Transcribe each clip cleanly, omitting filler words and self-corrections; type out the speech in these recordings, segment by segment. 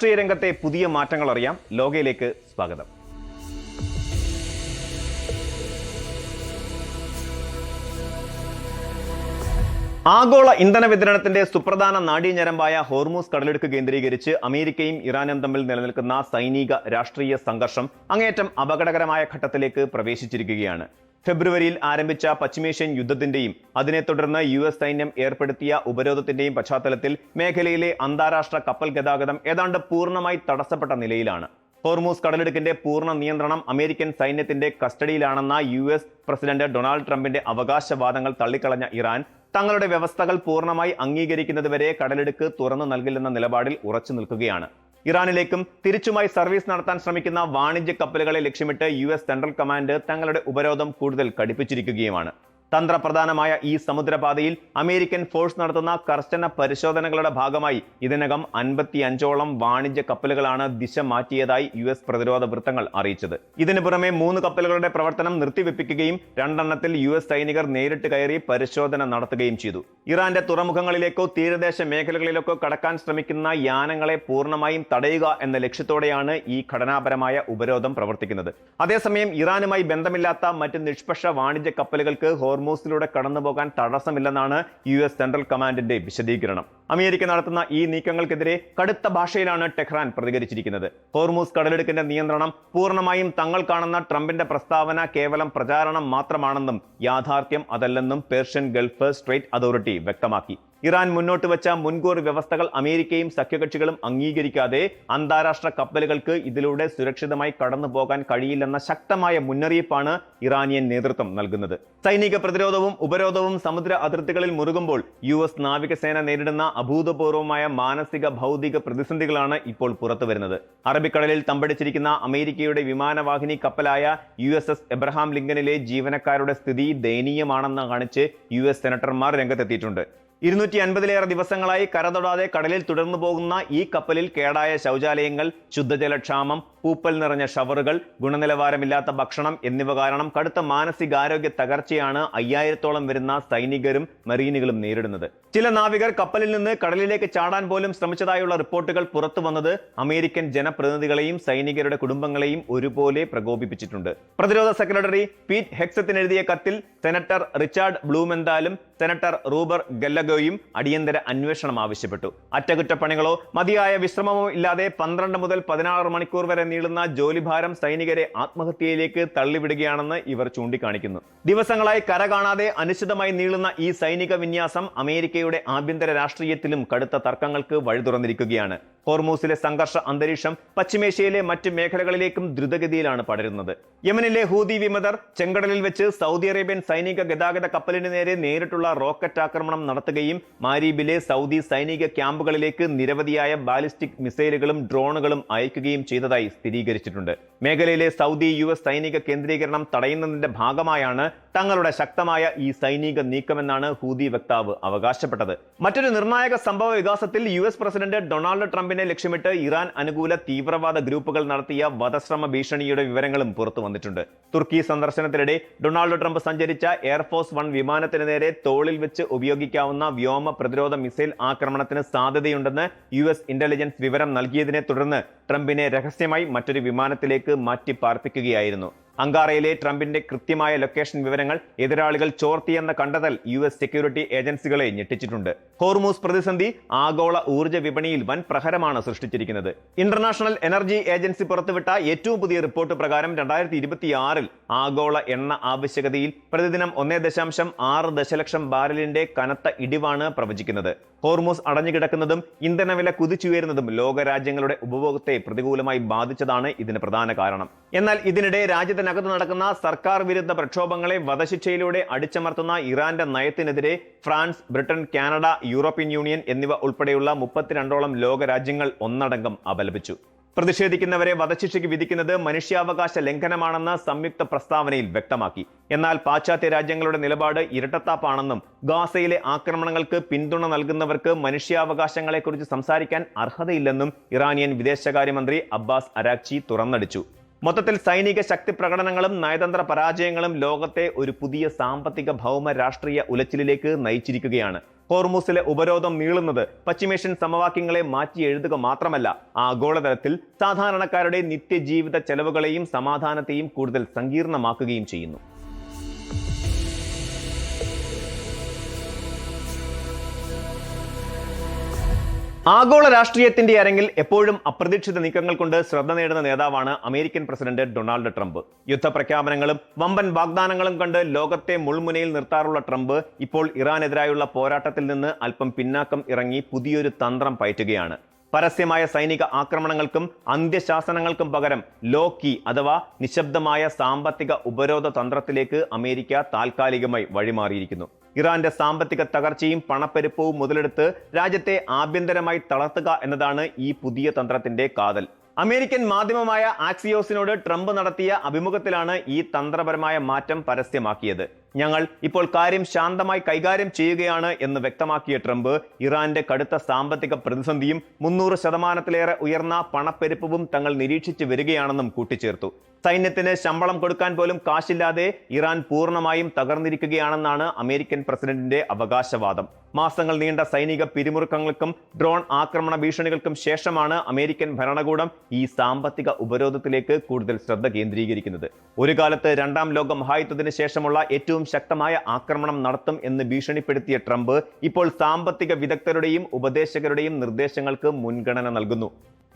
രാഷ്ട്രീയ പുതിയ മാറ്റങ്ങൾ അറിയാം. ലോകയിലേക്ക് സ്വാഗതം. ആഗോള ഇന്ധന വിതരണത്തിന്റെ സുപ്രധാന നാഡീഞരമ്പായ ഹോർമൂസ് കടലിടുക്ക് കേന്ദ്രീകരിച്ച് അമേരിക്കയും ഇറാനും തമ്മിൽ നിലനിൽക്കുന്ന സൈനിക രാഷ്ട്രീയ സംഘർഷം അങ്ങേയറ്റം അപകടകരമായ ഘട്ടത്തിലേക്ക് പ്രവേശിച്ചിരിക്കുകയാണ്. ഫെബ്രുവരിയിൽ ആരംഭിച്ച പശ്ചിമേഷ്യൻ യുദ്ധത്തിന്റെയും അതിനെ തുടർന്ന് US സൈന്യം ഏർപ്പെടുത്തിയ ഉപരോധത്തിന്റെയും പശ്ചാത്തലത്തിൽ മേഖലയിലെ അന്താരാഷ്ട്ര കപ്പൽ ഗതാഗതം ഏതാണ്ട് പൂർണ്ണമായി തടസ്സപ്പെട്ട നിലയിലാണ്. ഹോർമൂസ് കടലിടുക്കിന്റെ പൂർണ്ണ നിയന്ത്രണം അമേരിക്കൻ സൈന്യത്തിന്റെ കസ്റ്റഡിയിലാണെന്ന US പ്രസിഡന്റ് ഡൊണാൾഡ് ട്രംപിന്റെ അവകാശവാദങ്ങൾ തള്ളിക്കളഞ്ഞ ഇറാൻ തങ്ങളുടെ വ്യവസ്ഥകൾ പൂർണ്ണമായി അംഗീകരിക്കുന്നതുവരെ കടലിടുക്ക് തുറന്നു നൽകില്ലെന്ന നിലപാടിൽ ഉറച്ചു നിൽക്കുകയാണ്. ഇറാനിലേക്കും തിരിച്ചുമായി സർവീസ് നടത്താൻ ശ്രമിക്കുന്ന വാണിജ്യ കപ്പലുകളെ ലക്ഷ്യമിട്ട് US സെൻട്രൽ കമാൻഡ് തങ്ങളുടെ ഉപരോധം കൂടുതൽ കടുപ്പിച്ചിരിക്കുകയുമാണ്. തന്ത്രപ്രധാനമായ ഈ സമുദ്രപാതയിൽ അമേരിക്കൻ ഫോഴ്സ് നടത്തുന്ന കർശന പരിശോധനകളുടെ ഭാഗമായി ഇതിനകം 55ഓളം വാണിജ്യ കപ്പലുകളാണ് ദിശ മാറ്റിയതായി US പ്രതിരോധ വൃത്തങ്ങൾ അറിയിച്ചത്. ഇതിനു പുറമെ 3 കപ്പലുകളുടെ പ്രവർത്തനം നിർത്തിവെപ്പിക്കുകയും 2 എണ്ണത്തിൽ US സൈനികർ നേരിട്ട് കയറി പരിശോധന നടത്തുകയും ചെയ്തു. ഇറാന്റെ തുറമുഖങ്ങളിലേക്കോ തീരദേശ മേഖലകളിലേക്കോ കടക്കാൻ ശ്രമിക്കുന്ന യാനങ്ങളെ പൂർണ്ണമായും തടയുക എന്ന ലക്ഷ്യത്തോടെയാണ് ഈ ഘടനാപരമായ ഉപരോധം പ്രവർത്തിക്കുന്നത്. അതേസമയം ഇറാനുമായി ബന്ധമില്ലാത്ത മറ്റ് നിഷ്പക്ഷ വാണിജ്യ കപ്പലുകൾക്ക് ഹോർമൂസിലൂടെ കടന്നുപോകാൻ തടസ്സമില്ലെന്നാണ് US സെൻട്രൽ കമാൻഡിന്റെ വിശദീകരണം. അമേരിക്ക നടത്തുന്ന ഈ നീക്കങ്ങൾക്കെതിരെ കടുത്ത ഭാഷയിലാണ് ടെഹ്റാൻ പ്രതികരിച്ചിരിക്കുന്നത്. ഹോർമൂസ് കടലിടുക്കിന്റെ നിയന്ത്രണം പൂർണ്ണമായും തങ്ങൾ കാണുന്ന ട്രംപിന്റെ പ്രസ്താവന കേവലം പ്രചാരണം മാത്രമാണെന്നും യാഥാർത്ഥ്യം അതല്ലെന്നും പേർഷ്യൻ ഗൾഫ് സ്ട്രേറ്റ് അതോറിറ്റി വ്യക്തമാക്കി. ഇറാൻ മുന്നോട്ട് വെച്ച മുൻകൂർ വ്യവസ്ഥകൾ അമേരിക്കയും സഖ്യകക്ഷികളും അംഗീകരിക്കാതെ അന്താരാഷ്ട്ര കപ്പലുകൾക്ക് ഇതിലൂടെ സുരക്ഷിതമായി കടന്നു പോകാൻ കഴിയില്ലെന്ന ശക്തമായ മുന്നറിയിപ്പാണ് ഇറാനിയൻ നേതൃത്വം നൽകുന്നത്. സൈനിക പ്രതിരോധവും ഉപരോധവും സമുദ്ര അതിർത്തികളിൽ മുറുകുമ്പോൾ US നാവികസേന നേരിടുന്ന അഭൂതപൂർവമായ മാനസിക ഭൗതിക പ്രതിസന്ധികളാണ് ഇപ്പോൾ പുറത്തുവരുന്നത്. അറബിക്കടലിൽ തമ്പടിച്ചിരിക്കുന്ന അമേരിക്കയുടെ വിമാനവാഹിനി കപ്പലായ USS എബ്രഹാം ലിങ്കനിലെ ജീവനക്കാരുടെ സ്ഥിതി ദയനീയമാണെന്ന് കാണിച്ച് US സെനറ്റർമാർ രംഗത്തെത്തിയിട്ടുണ്ട്. 250-ലേറെ ദിവസങ്ങളായി കരതൊടാതെ കടലിൽ തുടർന്നു പോകുന്ന ഈ കപ്പലിൽ കേടായ ശൗചാലയങ്ങൾ, ശുദ്ധജലക്ഷാമം, പൂപ്പൽ നിറഞ്ഞ ഷവറുകൾ, ഗുണനിലവാരമില്ലാത്ത ഭക്ഷണം എന്നിവ കാരണം കടുത്ത മാനസികാരോഗ്യ തകർച്ചയാണ് 5000ഓളം വരുന്ന സൈനികരും മറീനുകളും നേരിടുന്നത്. ചില നാവികർ കപ്പലിൽ നിന്ന് കടലിലേക്ക് ചാടാൻ പോലും ശ്രമിച്ചതായുള്ള റിപ്പോർട്ടുകൾ പുറത്തു വന്നത് അമേരിക്കൻ ജനപ്രതിനിധികളെയും സൈനികരുടെ കുടുംബങ്ങളെയും ഒരുപോലെ പ്രകോപിപ്പിച്ചിട്ടുണ്ട്. പ്രതിരോധ സെക്രട്ടറി പീറ്റ് ഹെക്സത്തിന് എഴുതിയ കത്തിൽ സെനറ്റർ റിച്ചാർഡ് ബ്ലൂമെന്താലും സെനറ്റർ റൂബർ ഗല്ലഗോയും അടിയന്തര അന്വേഷണം ആവശ്യപ്പെട്ടു. അറ്റകുറ്റപ്പണികളോ മതിയായ വിശ്രമമോ ഇല്ലാതെ 12 മുതൽ 16 മണിക്കൂർ വരെ നീളുന്ന ജോലിഭാരം സൈനികരെ ആത്മഹത്യയിലേക്ക് തള്ളിവിടുകയാണെന്ന് ഇവർ ചൂണ്ടിക്കാണിക്കുന്നു. ദിവസങ്ങളായി കര കാണാതെ അനിശ്ചിതമായി നീളുന്ന ഈ സൈനിക വിന്യാസം അമേരിക്കയുടെ ആഭ്യന്തര രാഷ്ട്രീയത്തിലും കടുത്ത തർക്കങ്ങൾക്ക് വഴി തുറന്നിരിക്കുകയാണ്. ഹോർമൂസിലെ സംഘർഷ അന്തരീക്ഷം പശ്ചിമേഷ്യയിലെ മറ്റ് മേഖലകളിലേക്കും ദ്രുതഗതിയിലാണ് പടരുന്നത്. യമനിലെ ഹൂതി വിമതർ ചെങ്കടലിൽ വെച്ച് സൗദി അറേബ്യൻ സൈനിക ഗതാഗത കപ്പലിന് നേരെ നേരിട്ടുള്ള റോക്കറ്റ് ആക്രമണം നടത്തുകയും മാരീബിലെ സൗദി സൈനിക ക്യാമ്പുകളിലേക്ക് നിരവധിയായ ബാലിസ്റ്റിക് മിസൈലുകളും ഡ്രോണുകളും അയക്കുകയും ചെയ്തതായി സ്ഥിരീകരിച്ചിട്ടുണ്ട്. മേഖലയിലെ സൗദി US സൈനിക കേന്ദ്രീകരണം തടയുന്നതിന്റെ ഭാഗമായാണ് തങ്ങളുടെ ശക്തമായ ഈ സൈനിക നീക്കമെന്നാണ് ഹൂതി വക്താവ് അവകാശപ്പെട്ടത്. മറ്റൊരു നിർണായക സംഭവ വികാസത്തിൽ US പ്രസിഡന്റ് ഡൊണാൾഡ് ട്രംപിനെ ലക്ഷ്യമിട്ട് ഇറാൻ അനുകൂല തീവ്രവാദ ഗ്രൂപ്പുകൾ നടത്തിയ വധശ്രമ ഭീഷണിയുടെ വിവരങ്ങളും പുറത്തു വന്നിട്ടുണ്ട്. തുർക്കി സന്ദർശനത്തിനിടെ ഡൊണാൾഡ് ട്രംപ് സഞ്ചരിച്ച എയർഫോഴ്സ് 1 വിമാനത്തിന് നേരെ തോളിൽ വെച്ച് ഉപയോഗിക്കാവുന്ന വ്യോമ പ്രതിരോധ മിസൈൽ ആക്രമണത്തിന് സാധ്യതയുണ്ടെന്ന് US ഇന്റലിജൻസ് വിവരം നൽകിയതിനെ തുടർന്ന് ട്രംപിനെ രഹസ്യമായി മറ്റൊരു വിമാനത്തിലേക്ക് മാറ്റി പാർപ്പിക്കുകയായിരുന്നു. അങ്കാറയിലെ ട്രംപിന്റെ കൃത്യമായ ലൊക്കേഷൻ വിവരങ്ങൾ എതിരാളികൾ ചോർത്തിയെന്ന കണ്ടെത്തൽ US സെക്യൂരിറ്റി ഏജൻസികളെ ഞെട്ടിച്ചിട്ടുണ്ട്. ഹോർമൂസ് പ്രതിസന്ധി ആഗോള ഊർജ്ജ വിപണിയിൽ വൻ പ്രഹരമാണ് സൃഷ്ടിച്ചിരിക്കുന്നത്. ഇന്റർനാഷണൽ എനർജി ഏജൻസി പുറത്തുവിട്ട ഏറ്റവും പുതിയ റിപ്പോർട്ട് പ്രകാരം 2026-ൽ ആഗോള എണ്ണ ആവശ്യകതയിൽ പ്രതിദിനം 1.6 ദശലക്ഷം ബാരലിന്റെ കനത്ത ഇടിവാണ് പ്രവചിക്കുന്നത്. ഹോർമൂസ് അടഞ്ഞുകിടക്കുന്നതും ഇന്ധനവില കുതിച്ചുയരുന്നതും ലോകരാജ്യങ്ങളുടെ ഉപഭോഗത്തെ പ്രതികൂലമായി ബാധിച്ചതാണ് ഇതിന് പ്രധാന കാരണം. എന്നാൽ ഇതിനിടെ രാജ്യത്തിനകത്ത് നടക്കുന്ന സർക്കാർ വിരുദ്ധ പ്രക്ഷോഭങ്ങളെ വധശിക്ഷയിലൂടെ അടിച്ചമർത്തുന്ന ഇറാന്റെ നയത്തിനെതിരെ France, Britain, Canada, European Union എന്നിവ ഉൾപ്പെടെയുള്ള 32ഓളം ലോകരാജ്യങ്ങൾ ഒന്നടങ്കം അപലപിച്ചു. പ്രതിഷേധിക്കുന്നവരെ വധശിക്ഷയ്ക്ക് വിധിക്കുന്നത് മനുഷ്യാവകാശ ലംഘനമാണെന്ന് സംയുക്ത പ്രസ്താവനയിൽ വ്യക്തമാക്കി. എന്നാൽ പാശ്ചാത്യ രാജ്യങ്ങളുടെ നിലപാട് ഇരട്ടത്താപ്പാണെന്നും ഗാസയിലെ ആക്രമണങ്ങൾക്ക് പിന്തുണ നൽകുന്നവർക്ക് മനുഷ്യാവകാശങ്ങളെക്കുറിച്ച് സംസാരിക്കാൻ അർഹതയില്ലെന്നും ഇറാനിയൻ വിദേശകാര്യമന്ത്രി അബ്ബാസ് അരാക്ചി തുറന്നടിച്ചു. മൊത്തത്തിൽ സൈനിക ശക്തി പ്രകടനങ്ങളും നയതന്ത്ര പരാജയങ്ങളും ലോകത്തെ ഒരു പുതിയ സാമ്പത്തിക ഭൗമ രാഷ്ട്രീയ ഉലച്ചിലിലേക്ക് നയിച്ചിരിക്കുകയാണ്. ഹോർമൂസിലെ ഉപരോധം നീളുന്നത് പശ്ചിമേഷ്യൻ സമവാക്യങ്ങളെ മാറ്റി എഴുതുക മാത്രമല്ല, ആഗോളതലത്തിൽ സാധാരണക്കാരുടെ നിത്യജീവിത ചെലവുകളെയും സമാധാനത്തെയും കൂടുതൽ സങ്കീർണമാക്കുകയും ചെയ്യുന്നു. ആഗോള രാഷ്ട്രീയത്തിന്റെ അരങ്ങിൽ എപ്പോഴും അപ്രതീക്ഷിത നീക്കങ്ങൾ കൊണ്ട് ശ്രദ്ധ നേടുന്ന നേതാവാണ് അമേരിക്കൻ പ്രസിഡന്റ് ഡൊണാൾഡ് ട്രംപ്. യുദ്ധപ്രഖ്യാപനങ്ങളും വമ്പൻ വാഗ്ദാനങ്ങളും കണ്ട് ലോകത്തെ മുൾമുനയിൽ നിർത്താറുള്ള ട്രംപ് ഇപ്പോൾ ഇറാനെതിരായുള്ള പോരാട്ടത്തിൽ നിന്ന് അല്പം പിന്നാക്കം ഇറങ്ങി പുതിയൊരു തന്ത്രം പയറ്റുകയാണ്. പരസ്യമായ സൈനിക ആക്രമണങ്ങൾക്കും അന്ത്യശാസനങ്ങൾക്കും പകരം ലോ കീ അഥവാ നിശബ്ദമായ സാമ്പത്തിക ഉപരോധ തന്ത്രത്തിലേക്ക് അമേരിക്ക താൽക്കാലികമായി വഴിമാറിയിരിക്കുന്നു. ഇറാന്റെ സാമ്പത്തിക തകർച്ചയും പണപ്പെരുപ്പവും മുതലെടുത്ത് രാജ്യത്തെ ആഭ്യന്തരമായി തളർത്തുക എന്നതാണ് ഈ പുതിയ തന്ത്രത്തിന്റെ കാതൽ. അമേരിക്കൻ മാധ്യമമായ ആക്സിയോസിനോട് ട്രംപ് നടത്തിയ അഭിമുഖത്തിലാണ് ഈ തന്ത്രപരമായ മാറ്റം പരസ്യമാക്കിയത്. ഞങ്ങൾ ഇപ്പോൾ കാര്യം ശാന്തമായി കൈകാര്യം ചെയ്യുകയാണ് എന്ന് വ്യക്തമാക്കിയ ട്രംപ് ഇറാന്റെ കടുത്ത സാമ്പത്തിക പ്രതിസന്ധിയും 300% ഉയർന്ന പണപ്പെരുപ്പവും തങ്ങൾ നിരീക്ഷിച്ചു വരികയാണെന്നും കൂട്ടിച്ചേർത്തു. സൈന്യത്തിന് ശമ്പളം കൊടുക്കാൻ പോലും കാശില്ലാതെ ഇറാൻ പൂർണ്ണമായും തകർന്നിരിക്കുകയാണെന്നാണ് അമേരിക്കൻ പ്രസിഡന്റിന്റെ അവകാശവാദം. മാസങ്ങൾ നീണ്ട സൈനിക പിരിമുറുക്കങ്ങൾക്കും ഡ്രോൺ ആക്രമണ ഭീഷണികൾക്കും ശേഷമാണ് അമേരിക്കൻ ഭരണകൂടം ഈ സാമ്പത്തിക ഉപരോധത്തിലേക്ക് കൂടുതൽ ശ്രദ്ധ കേന്ദ്രീകരിക്കുന്നത്. ഒരു കാലത്ത് രണ്ടാം ലോക മഹായുദ്ധത്തിന് ശേഷമുള്ള ഏറ്റവും ശക്തമായ ആക്രമണം നടത്തും എന്ന് ഭീഷണിപ്പെടുത്തിയ ട്രംപ് ഇപ്പോൾ സാമ്പത്തിക വിദഗ്ധരുടെയും ഉപദേശകരുടെയും നിർദ്ദേശങ്ങൾക്ക് മുൻഗണന നൽകുന്നു.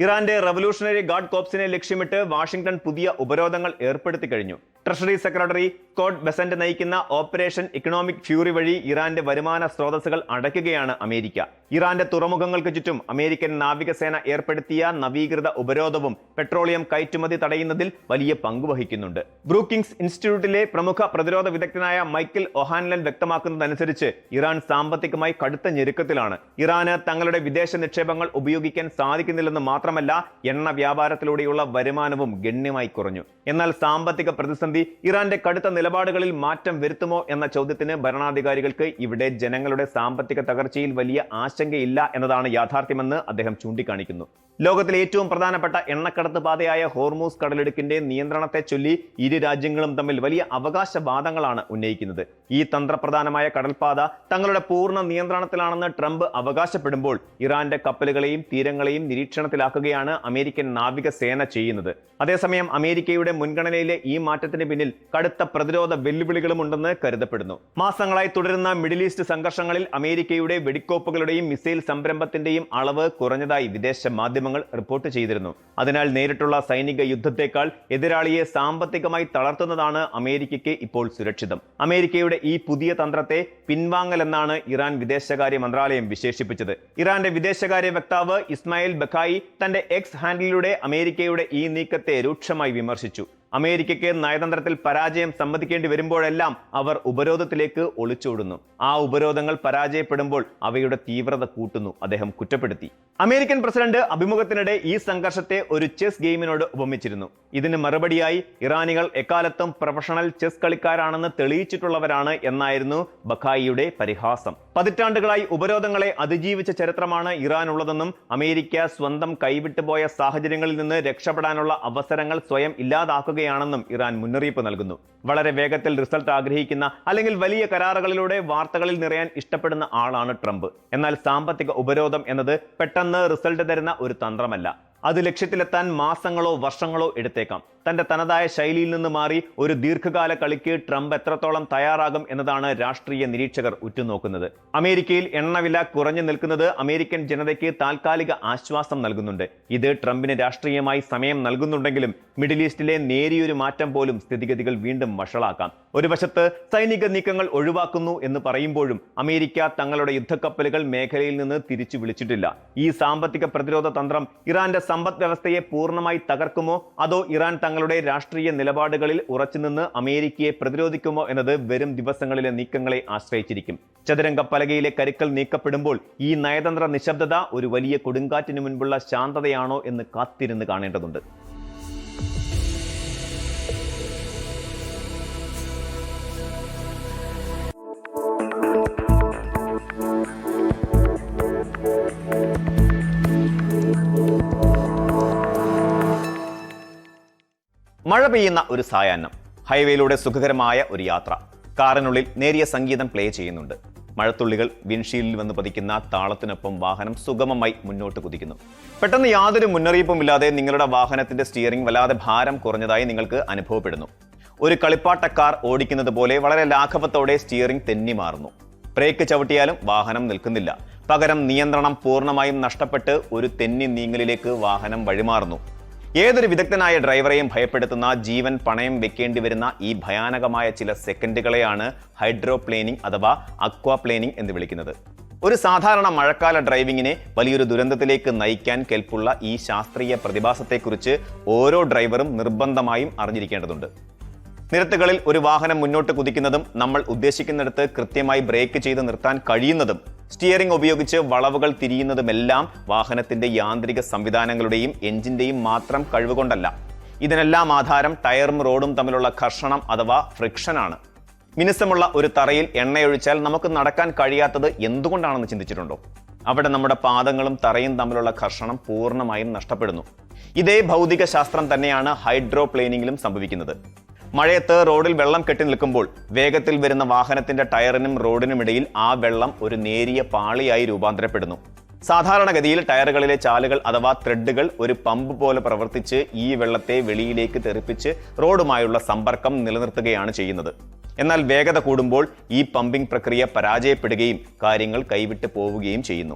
ഇറാന്റെ റവല്യൂഷണറി ഗാർഡ് കോപ്സിനെ ലക്ഷ്യമിട്ട് വാഷിംഗ്ടൺ പുതിയ ഉപരോധങ്ങൾ ഏർപ്പെടുത്തി കഴിഞ്ഞു. ട്രഷറി സെക്രട്ടറി സ്കോട്ട് ബെസന്റ് നയിക്കുന്ന ഓപ്പറേഷൻ ഇക്കണോമിക് ഫ്യൂറി വഴി ഇറാന്റെ വരുമാന സ്രോതസ്സുകൾ അടയ്ക്കുകയാണ് അമേരിക്ക. ഇറാന്റെ തുറമുഖങ്ങൾക്ക് ചുറ്റും അമേരിക്കൻ നാവികസേന ഏർപ്പെടുത്തിയ നവീകൃത ഉപരോധവും പെട്രോളിയം കയറ്റുമതി തടയുന്നതിൽ വലിയ പങ്ക് വഹിക്കുന്നുണ്ട്. ബ്രൂക്കിംഗ്സ് ഇൻസ്റ്റിറ്റ്യൂട്ടിലെ പ്രമുഖ പ്രതിരോധ വിദഗ്ധനായ മൈക്കിൾ ഒഹാൻലൻ വ്യക്തമാക്കുന്നതനുസരിച്ച് ഇറാൻ സാമ്പത്തികമായി കടുത്ത ഞെരുക്കത്തിലാണ്. ഇറാന് തങ്ങളുടെ വിദേശ നിക്ഷേപങ്ങൾ ഉപയോഗിക്കാൻ സാധിക്കുന്നില്ലെന്ന് മാത്രമല്ല, എണ്ണ വ്യാപാരത്തിലൂടെയുള്ള വരുമാനവും ഗണ്യമായി കുറഞ്ഞു. എന്നാൽ സാമ്പത്തിക പ്രതിസന്ധി ഇറാന്റെ കടുത്ത നിലപാടുകളിൽ മാറ്റം വരുത്തുമോ എന്ന ചോദ്യത്തിന് ഭരണാധികാരികൾക്ക് ഇവിടെ ജനങ്ങളുടെ സാമ്പത്തിക തകർച്ചയിൽ വലിയ ആശങ്കയില്ല എന്നതാണ് യാഥാർത്ഥ്യമെന്ന് അദ്ദേഹം ചൂണ്ടിക്കാണിക്കുന്നു. ലോകത്തിലെ ഏറ്റവും പ്രധാനപ്പെട്ട എണ്ണക്കടത്ത് പാതയായ ഹോർമൂസ് കടലിടുക്കിന്റെ നിയന്ത്രണത്തെ ചൊല്ലി ഇരു രാജ്യങ്ങളും തമ്മിൽ വലിയ അവകാശവാദങ്ങളാണ് ഉന്നയിക്കുന്നത്. ഈ തന്ത്രപ്രധാനമായ കടൽപാത തങ്ങളുടെ പൂർണ്ണ നിയന്ത്രണത്തിലാണെന്ന് ട്രംപ് അവകാശപ്പെടുമ്പോൾ ഇറാന്റെ കപ്പലുകളെയും തീരങ്ങളെയും നിരീക്ഷണത്തിലാക്കുകയാണ് അമേരിക്കൻ നാവികസേന ചെയ്യുന്നത്. അതേസമയം അമേരിക്കയുടെ മുൻഗണനയിലെ ഈ മാറ്റത്തിന് പിന്നിൽ കടുത്ത പ്രതിരോധ വെല്ലുവിളികളും ഉണ്ടെന്ന് കരുതപ്പെടുന്നു. മാസങ്ങളായി തുടരുന്ന മിഡിൽ ഈസ്റ്റ് സംഘർഷങ്ങളിൽ അമേരിക്കയുടെ വെടിക്കോപ്പുകളുടെയും മിസൈൽ സംരംഭത്തിന്റെയും അളവ് കുറഞ്ഞതായി വിദേശ മാധ്യമങ്ങൾ റിപ്പോർട്ട് ചെയ്തിരുന്നു. അതിനാൽ നേരിട്ടുള്ള സൈനിക യുദ്ധത്തെക്കാൾ എതിരാളിയെ സാമ്പത്തികമായി തളർത്തുന്നതാണ് അമേരിക്കയ്ക്ക് ഇപ്പോൾ സുരക്ഷിതം. അമേരിക്കയുടെ ഈ പുതിയ തന്ത്രത്തെ പിൻവാങ്ങൽ എന്നാണ് ഇറാൻ വിദേശകാര്യ മന്ത്രാലയം വിശേഷിപ്പിച്ചത്. ഇറാന്റെ വിദേശകാര്യ വക്താവ് ഇസ്മായിൽ ബഖായി തന്റെ എക്സ് ഹാൻഡിലൂടെ അമേരിക്കയുടെ ഈ നീക്കത്തെ രൂക്ഷമായി വിമർശിച്ചു. അമേരിക്കയ്ക്ക് നയതന്ത്രത്തിൽ പരാജയം സമ്മതിക്കേണ്ടി വരുമ്പോഴെല്ലാം അവർ ഉപരോധത്തിലേക്ക് ഒളിച്ചോടുന്നു. ആ ഉപരോധങ്ങൾ പരാജയപ്പെടുമ്പോൾ അവയുടെ തീവ്രത കൂട്ടുന്നു, അദ്ദേഹം കുറ്റപ്പെടുത്തി. അമേരിക്കൻ പ്രസിഡന്റ് അഭിമുഖത്തിനിടെ ഈ സംഘർഷത്തെ ഒരു ചെസ് ഗെയിമിനോട് ഉപമിച്ചിരുന്നു. ഇതിന് മറുപടിയായി ഇറാനികൾ എക്കാലത്തും പ്രൊഫഷണൽ ചെസ് കളിക്കാരാണെന്ന് തെളിയിച്ചിട്ടുള്ളവരാണ് എന്നായിരുന്നു ബഖായിയുടെ പരിഹാസം. പതിറ്റാണ്ടുകളായി ഉപരോധങ്ങളെ അതിജീവിച്ച ചരിത്രമാണ് ഇറാനുള്ളതെന്നും അമേരിക്ക സ്വന്തം കൈവിട്ടുപോയ സാഹചര്യങ്ങളിൽ നിന്ന് രക്ഷപ്പെടാനുള്ള അവസരങ്ങൾ സ്വയം ഇല്ലാതാക്കുകയാണെന്നും ഇറാൻ മുന്നറിയിപ്പ് നൽകുന്നു. വളരെ വേഗത്തിൽ റിസൾട്ട് ആഗ്രഹിക്കുന്ന അല്ലെങ്കിൽ വലിയ കരാറുകളിലൂടെ വാർത്തകളിൽ നിറയാൻ ഇഷ്ടപ്പെടുന്ന ആളാണ് ട്രംപ്. എന്നാൽ സാമ്പത്തിക ഉപരോധം എന്നത് പെട്ടെന്ന് റിസൾട്ട് തരുന്ന ഒരു തന്ത്രമല്ല. അത് ലക്ഷ്യത്തിലെത്താൻ മാസങ്ങളോ വർഷങ്ങളോ എടുത്തേക്കാം. തന്റെ തനതായ ശൈലിയിൽ നിന്ന് മാറി ഒരു ദീർഘകാല കളിക്ക് ട്രംപ് എത്രത്തോളം തയ്യാറാകും എന്നതാണ് രാഷ്ട്രീയ നിരീക്ഷകർ ഉറ്റുനോക്കുന്നത്. അമേരിക്കയിൽ എണ്ണവില കുറഞ്ഞു നിൽക്കുന്നത് അമേരിക്കൻ ജനതയ്ക്ക് താൽക്കാലിക ആശ്വാസം നൽകുന്നുണ്ട്. ഇത് ട്രംപിന് രാഷ്ട്രീയമായി സമയം നൽകുന്നുണ്ടെങ്കിലും മിഡിൽ ഈസ്റ്റിലെ നേരിയൊരു മാറ്റം പോലും സ്ഥിതിഗതികൾ വീണ്ടും വഷളാക്കാം. ഒരു വശത്ത് സൈനിക നീക്കങ്ങൾ ഒഴിവാക്കുന്നു എന്ന് പറയുമ്പോഴും അമേരിക്ക തങ്ങളുടെ യുദ്ധക്കപ്പലുകൾ മേഖലയിൽ നിന്ന് തിരിച്ചു വിളിച്ചിട്ടില്ല. ഈ സാമ്പത്തിക പ്രതിരോധ തന്ത്രം ഇറാന്റെ സമ്പദ് വ്യവസ്ഥയെ പൂർണ്ണമായി തകർക്കുമോ അതോ ഇറാൻ തങ്ങളുടെ രാഷ്ട്രീയ നിലപാടുകളിൽ ഉറച്ചുനിന്ന് അമേരിക്കയെ പ്രതിരോധിക്കുമോ എന്നത് വരും ദിവസങ്ങളിലെ നീക്കങ്ങളെ ആശ്രയിച്ചിരിക്കും. ചതുരംഗ പലകയിലെ കരുക്കൾ നീക്കപ്പെടുമ്പോൾ ഈ നയതന്ത്ര നിശബ്ദത ഒരു വലിയ കൊടുങ്കാറ്റിനു മുൻപുള്ള ശാന്തതയാണോ എന്ന് കാത്തിരുന്ന് കാണേണ്ടതുണ്ട്. മഴ പെയ്യുന്ന ഒരു സായാഹ്നം, ഹൈവേയിലൂടെ സുഖകരമായ ഒരു യാത്ര, കാറിനുള്ളിൽ നേരിയ സംഗീതം പ്ലേ ചെയ്യുന്നുണ്ട്. മഴത്തുള്ളികൾ വിൻഷീൽഡിൽ വന്ന് പതിക്കുന്ന താളത്തിനൊപ്പം വാഹനം സുഗമമായി മുന്നോട്ട് കുതിക്കുന്നു. പെട്ടെന്ന് യാതൊരു മുന്നറിയിപ്പുമില്ലാതെ നിങ്ങളുടെ വാഹനത്തിന്റെ സ്റ്റിയറിംഗ് വല്ലാതെ ഭാരം കുറഞ്ഞതായി നിങ്ങൾക്ക് അനുഭവപ്പെടുന്നു. ഒരു കളിപ്പാട്ട കാർ ഓടിക്കുന്നത് പോലെ വളരെ ലാഘവത്തോടെ സ്റ്റിയറിംഗ് തെന്നി മാറുന്നു. ബ്രേക്ക് ചവിട്ടിയാലും വാഹനം നിൽക്കുന്നില്ല. പകരം നിയന്ത്രണം പൂർണ്ണമായും നഷ്ടപ്പെട്ട് ഒരു തെന്നി നീങ്ങലിലേക്ക് വാഹനം വഴിമാറുന്നു. ഏതൊരു വിദഗ്ധനായ ഡ്രൈവറെയും ഭയപ്പെടുത്തുന്ന, ജീവൻ പണയം വെക്കേണ്ടി വരുന്ന ഈ ഭയാനകമായ ചില സെക്കൻഡുകളെയാണ് ഹൈഡ്രോപ്ലേനിംഗ് അഥവാ അക്വാപ്ലേനിംഗ് എന്ന് വിളിക്കുന്നത്. ഒരു സാധാരണ മഴക്കാല ഡ്രൈവിങ്ങിനെ വലിയൊരു ദുരന്തത്തിലേക്ക് നയിക്കാൻ കെൽപ്പുള്ള ഈ ശാസ്ത്രീയ പ്രതിഭാസത്തെക്കുറിച്ച് ഓരോ ഡ്രൈവറും നിർബന്ധമായും അറിഞ്ഞിരിക്കേണ്ടതുണ്ട്. നിരത്തുകളിൽ ഒരു വാഹനം മുന്നോട്ട് കുതിക്കുന്നതും നമ്മൾ ഉദ്ദേശിക്കുന്നിടത്ത് കൃത്യമായി ബ്രേക്ക് ചെയ്ത് നിർത്താൻ കഴിയുന്നതും സ്റ്റിയറിംഗ് ഉപയോഗിച്ച് വളവുകൾ തിരിയുന്നതുമെല്ലാം വാഹനത്തിന്റെ യാന്ത്രിക സംവിധാനങ്ങളുടെയും എഞ്ചിന്റെയും മാത്രം കഴിവുകൊണ്ടല്ല. ഇതിനെല്ലാം ആധാരം ടയറും റോഡും തമ്മിലുള്ള ഘർഷണം അഥവാ ഫ്രിക്ഷനാണ്. മിനുസമുള്ള ഒരു തറയിൽ എണ്ണയൊഴിച്ചാൽ നമുക്ക് നടക്കാൻ കഴിയാത്തത് എന്തുകൊണ്ടാണെന്ന് ചിന്തിച്ചിട്ടുണ്ടോ? അവിടെ നമ്മുടെ പാദങ്ങളും തറയും തമ്മിലുള്ള ഘർഷണം പൂർണ്ണമായും നഷ്ടപ്പെടുന്നു. ഇതേ ഭൗതിക ശാസ്ത്രം തന്നെയാണ് ഹൈഡ്രോപ്ലേനിംഗിലും സംഭവിക്കുന്നത്. മഴയത്ത് റോഡിൽ വെള്ളം കെട്ടി നിൽക്കുമ്പോൾ വേഗത്തിൽ വരുന്ന വാഹനത്തിന്റെ ടയറിനും റോഡിനുമിടയിൽ ആ വെള്ളം ഒരു നേരിയ പാളിയായി രൂപാന്തരപ്പെടുന്നു. സാധാരണഗതിയിൽ ടയറുകളിലെ ചാലുകൾ അഥവാ ത്രെഡുകൾ ഒരു പമ്പ് പോലെ പ്രവർത്തിച്ച് ഈ വെള്ളത്തെ വെളിയിലേക്ക് തെറിപ്പിച്ച് റോഡുമായുള്ള സമ്പർക്കം നിലനിർത്തുകയാണ് ചെയ്യുന്നത്. എന്നാൽ വേഗത കൂടുമ്പോൾ ഈ പമ്പിംഗ് പ്രക്രിയ പരാജയപ്പെടുകയും കാര്യങ്ങൾ കൈവിട്ട് പോവുകയും ചെയ്യുന്നു.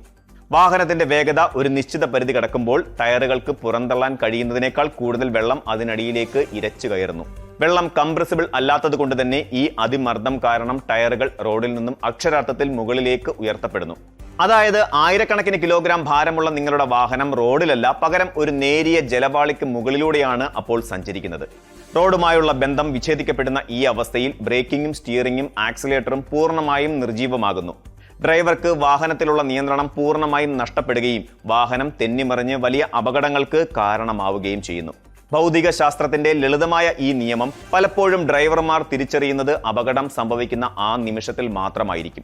വാഹനത്തിന്റെ വേഗത ഒരു നിശ്ചിത പരിധി കടക്കുമ്പോൾ ടയറുകൾക്ക് പുറന്തള്ളാൻ കഴിയുന്നതിനേക്കാൾ കൂടുതൽ വെള്ളം അതിനടിയിലേക്ക് ഇരച്ചു കയറുന്നു. വെള്ളം കംപ്രസിബിൾ അല്ലാത്തത് കൊണ്ട് തന്നെ ഈ അതിമർദ്ദം കാരണം ടയറുകൾ റോഡിൽ നിന്നും അക്ഷരാർത്ഥത്തിൽ മുകളിലേക്ക് ഉയർത്തപ്പെടുന്നു. അതായത് ആയിരക്കണക്കിന് കിലോഗ്രാം ഭാരമുള്ള നിങ്ങളുടെ വാഹനം റോഡിലല്ല, പകരം ഒരു നേരിയ ജലപാളിക്ക് മുകളിലൂടെയാണ് അപ്പോൾ സഞ്ചരിക്കുന്നത്. റോഡുമായുള്ള ബന്ധം വിച്ഛേദിക്കപ്പെടുന്ന ഈ അവസ്ഥയിൽ ബ്രേക്കിങ്ങും സ്റ്റിയറിംഗും ആക്സിലേറ്ററും പൂർണ്ണമായും നിർജീവമാകുന്നു. ഡ്രൈവർക്ക് വാഹനത്തിലുള്ള നിയന്ത്രണം പൂർണ്ണമായും നഷ്ടപ്പെടുകയും വാഹനം തെന്നിമറിഞ്ഞ് വലിയ അപകടങ്ങൾക്ക് കാരണമാവുകയും ചെയ്യുന്നു. ഭൗതിക ശാസ്ത്രത്തിന്റെ ലളിതമായ ഈ നിയമം പലപ്പോഴും ഡ്രൈവർമാർ തിരിച്ചറിയുന്നത് അപകടം സംഭവിക്കുന്ന ആ നിമിഷത്തിൽ മാത്രമായിരിക്കും.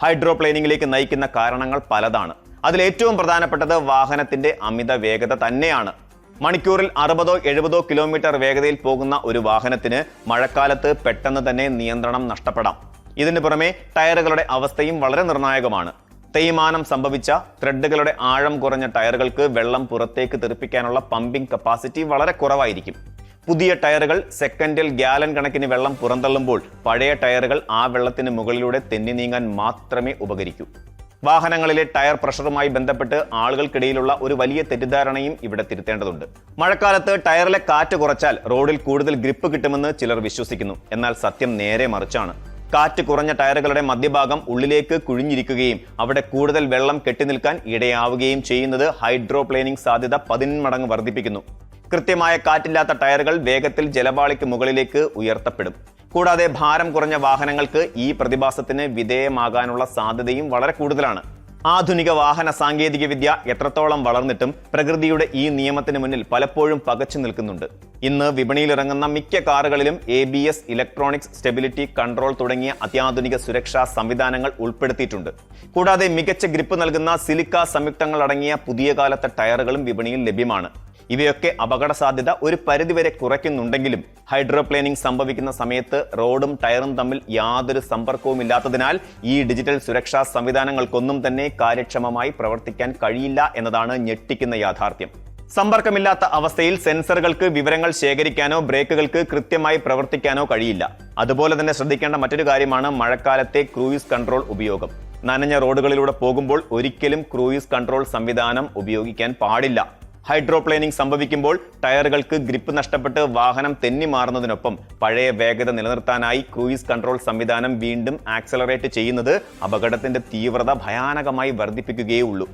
ഹൈഡ്രോപ്ലേനിംഗിലേക്ക് നയിക്കുന്ന കാരണങ്ങൾ പലതാണ്. അതിലേറ്റവും പ്രധാനപ്പെട്ടത് വാഹനത്തിന്റെ അമിത വേഗത തന്നെയാണ്. മണിക്കൂറിൽ 60-70 കിലോമീറ്റർ വേഗതയിൽ പോകുന്ന ഒരു വാഹനത്തിന് മഴക്കാലത്ത് പെട്ടെന്ന് തന്നെ നിയന്ത്രണം നഷ്ടപ്പെടാം. ഇതിനു പുറമെ ടയറുകളുടെ അവസ്ഥയും വളരെ നിർണായകമാണ്. തേയ്മാനം സംഭവിച്ച ത്രെഡുകളുടെ ആഴം കുറഞ്ഞ ടയറുകൾക്ക് വെള്ളം പുറത്തേക്ക് തെറിപ്പിക്കാനുള്ള പമ്പിംഗ് കപ്പാസിറ്റി വളരെ കുറവായിരിക്കും. പുതിയ ടയറുകൾ സെക്കൻഡിൽ ഗാലൻ കണക്കിന് വെള്ളം പുറന്തള്ളുമ്പോൾ പഴയ ടയറുകൾ ആ വെള്ളത്തിന് മുകളിലൂടെ തെന്നി നീങ്ങാൻ മാത്രമേ ഉപകരിക്കൂ. വാഹനങ്ങളിലെ ടയർ പ്രഷറുമായി ബന്ധപ്പെട്ട് ആളുകൾക്കിടയിലുള്ള ഒരു വലിയ തെറ്റിദ്ധാരണയും ഇവിടെ തിരുത്തേണ്ടതുണ്ട്. മഴക്കാലത്ത് ടയറിലെ കാറ്റ് കുറച്ചാൽ റോഡിൽ കൂടുതൽ ഗ്രിപ്പ് കിട്ടുമെന്ന് ചിലർ വിശ്വസിക്കുന്നു. എന്നാൽ സത്യം നേരെ മറിച്ചാണ്. കാറ്റ് കുറഞ്ഞ ടയറുകളുടെ മധ്യഭാഗം ഉള്ളിലേക്ക് കുഴിഞ്ഞിരിക്കുകയും അവിടെ കൂടുതൽ വെള്ളം കെട്ടിനിൽക്കാൻ ഇടയാവുകയും ചെയ്യുന്നത് ഹൈഡ്രോപ്ലേനിംഗ് സാധ്യത 10 മടങ്ങ് വർദ്ധിപ്പിക്കുന്നു. കൃത്യമായ കാറ്റില്ലാത്ത ടയറുകൾ വേഗത്തിൽ ജലപാളിക്ക് മുകളിലേക്ക് ഉയർത്തപ്പെടും. കൂടാതെ ഭാരം കുറഞ്ഞ വാഹനങ്ങൾക്ക് ഈ പ്രതിഭാസത്തിന് വിധേയമാകാനുള്ള സാധ്യതയും വളരെ കൂടുതലാണ്. ആധുനിക വാഹന സാങ്കേതിക വിദ്യ എത്രത്തോളം വളർന്നിട്ടും പ്രകൃതിയുടെ ഈ നിയമത്തിന് മുന്നിൽ പലപ്പോഴും പകച്ചു നിൽക്കുന്നുണ്ട്. ഇന്ന് വിപണിയിലിറങ്ങുന്ന മിക്ക കാറുകളിലും ABS, ഇലക്ട്രോണിക്സ് സ്റ്റെബിലിറ്റി കൺട്രോൾ തുടങ്ങിയ അത്യാധുനിക സുരക്ഷാ സംവിധാനങ്ങൾ ഉൾപ്പെടുത്തിയിട്ടുണ്ട്. കൂടാതെ മികച്ച ഗ്രിപ്പ് നൽകുന്ന സിലിക്ക സംയുക്തങ്ങൾ അടങ്ങിയ പുതിയ കാലത്തെ ടയറുകളും വിപണിയിൽ ലഭ്യമാണ്. ഇവയൊക്കെ അപകട സാധ്യത ഒരു പരിധിവരെ കുറയ്ക്കുന്നുണ്ടെങ്കിലും ഹൈഡ്രോപ്ലേനിംഗ് സംഭവിക്കുന്ന സമയത്ത് റോഡും ടയറും തമ്മിൽ യാതൊരു സമ്പർക്കവുമില്ലാത്തതിനാൽ ഈ ഡിജിറ്റൽ സുരക്ഷാ സംവിധാനങ്ങൾക്കൊന്നും തന്നെ കാര്യക്ഷമമായി പ്രവർത്തിക്കാൻ കഴിയില്ല എന്നതാണ് ഞെട്ടിക്കുന്ന യാഥാർത്ഥ്യം. സമ്പർക്കമില്ലാത്ത അവസ്ഥയിൽ സെൻസറുകൾക്ക് വിവരങ്ങൾ ശേഖരിക്കാനോ ബ്രേക്കുകൾക്ക് കൃത്യമായി പ്രവർത്തിക്കാനോ കഴിയില്ല. അതുപോലെ തന്നെ ശ്രദ്ധിക്കേണ്ട മറ്റൊരു കാര്യമാണ് മഴക്കാലത്തെ ക്രൂയിസ് കൺട്രോൾ ഉപയോഗം. നനഞ്ഞ റോഡുകളിലൂടെ പോകുമ്പോൾ ഒരിക്കലും ക്രൂയിസ് കൺട്രോൾ സംവിധാനം ഉപയോഗിക്കാൻ പാടില്ല. ഹൈഡ്രോപ്ലേനിംഗ് സംഭവിക്കുമ്പോൾ ടയറുകൾക്ക് ഗ്രിപ്പ് നഷ്ടപ്പെട്ട് വാഹനം തെന്നി മാറുന്നതിനൊപ്പം പഴയ വേഗത നിലനിർത്താനായി ക്രൂയിസ് കൺട്രോൾ സംവിധാനം വീണ്ടും ആക്സലറേറ്റ് ചെയ്യുന്നത് അപകടത്തിന്റെ തീവ്രത ഭയാനകമായി വർദ്ധിപ്പിക്കുകയേ ഉള്ളൂ.